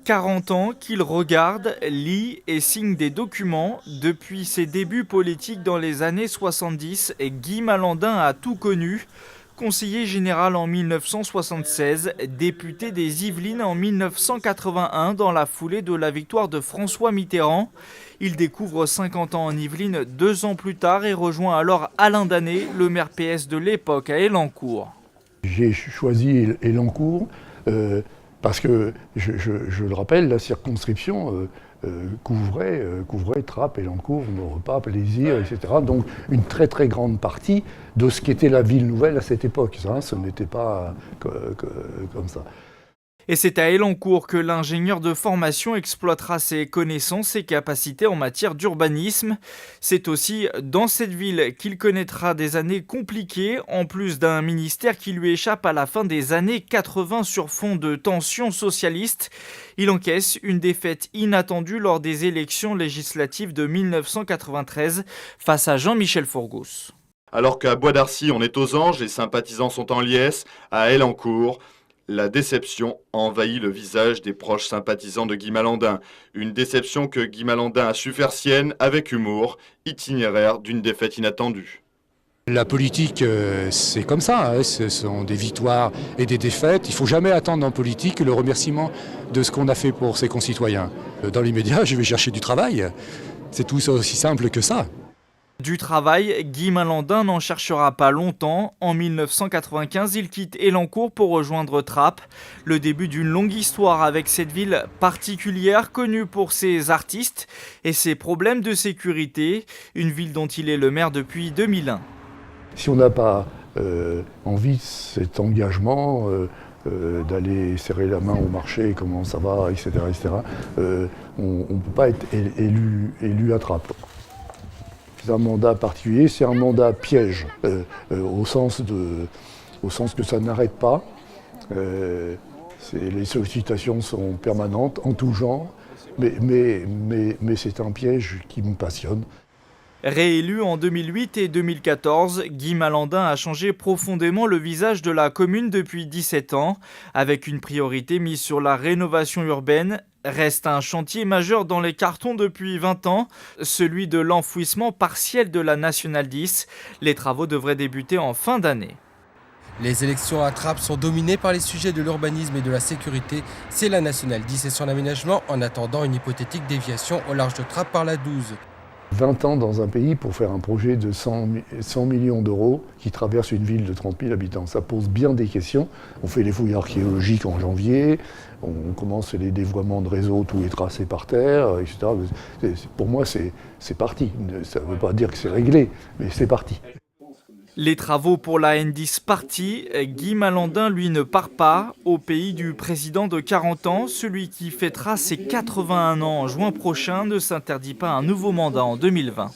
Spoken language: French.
40 ans qu'il regarde, lit et signe des documents. Depuis ses débuts politiques dans les années 70, Guy Malandin a tout connu. Conseiller général en 1976, député des Yvelines en 1981 dans la foulée de la victoire de François Mitterrand. Il découvre 50 ans en Yvelines 2 ans plus tard et rejoint alors Alain Danet, le maire PS de l'époque à Elancourt. J'ai choisi Elancourt parce que, je le rappelle, la circonscription couvrait Trappes, Elancourt, Maurepas, Plaisir, etc. Donc une très très grande partie de ce qu'était la ville nouvelle à cette époque. Ça, ce n'était pas comme ça. Et c'est à Elancourt que l'ingénieur de formation exploitera ses connaissances et capacités en matière d'urbanisme. C'est aussi dans cette ville qu'il connaîtra des années compliquées, en plus d'un ministère qui lui échappe à la fin des années 80 sur fond de tensions socialistes. Il encaisse une défaite inattendue lors des élections législatives de 1993 face à Jean-Michel Forgos. Alors qu'à Bois d'Arcy, on est aux anges, les sympathisants sont en liesse, à Elancourt, la déception envahit le visage des proches sympathisants de Guy Malandin. Une déception que Guy Malandin a su faire sienne avec humour, itinéraire d'une défaite inattendue. La politique, c'est comme ça, hein. Ce sont des victoires et des défaites. Il ne faut jamais attendre en politique le remerciement de ce qu'on a fait pour ses concitoyens. Dans l'immédiat, je vais chercher du travail. C'est tout aussi simple que ça. Du travail, Guy Malandin n'en cherchera pas longtemps. En 1995, il quitte Elancourt pour rejoindre Trappes. Le début d'une longue histoire avec cette ville particulière connue pour ses artistes et ses problèmes de sécurité. Une ville dont il est le maire depuis 2001. Si on n'a pas envie de cet engagement, d'aller serrer la main au marché, comment ça va, etc., on ne peut pas être élu à Trappes. C'est un mandat particulier, c'est un mandat piège, au sens que ça n'arrête pas. Les sollicitations sont permanentes, en tout genre, mais c'est un piège qui me passionne. Réélu en 2008 et 2014, Guy Malandin a changé profondément le visage de la commune depuis 17 ans, avec une priorité mise sur la rénovation urbaine. Reste un chantier majeur dans les cartons depuis 20 ans, celui de l'enfouissement partiel de la Nationale 10. Les travaux devraient débuter en fin d'année. Les élections à Trappes sont dominées par les sujets de l'urbanisme et de la sécurité. C'est la Nationale 10 et son aménagement en attendant une hypothétique déviation au large de Trappes par la 12. 20 ans dans un pays pour faire un projet de 100 millions d'euros qui traverse une ville de 30 000 habitants. Ça pose bien des questions. On fait les fouilles archéologiques en janvier, on commence les dévoiements de réseaux, tout est tracé par terre, etc. Pour moi, c'est parti. Ça ne veut pas dire que c'est réglé, mais c'est parti. Les travaux pour la N10 partis, Guy Malandin, lui, ne part pas. Au pays du président de 40 ans, celui qui fêtera ses 81 ans en juin prochain ne s'interdit pas un nouveau mandat en 2020.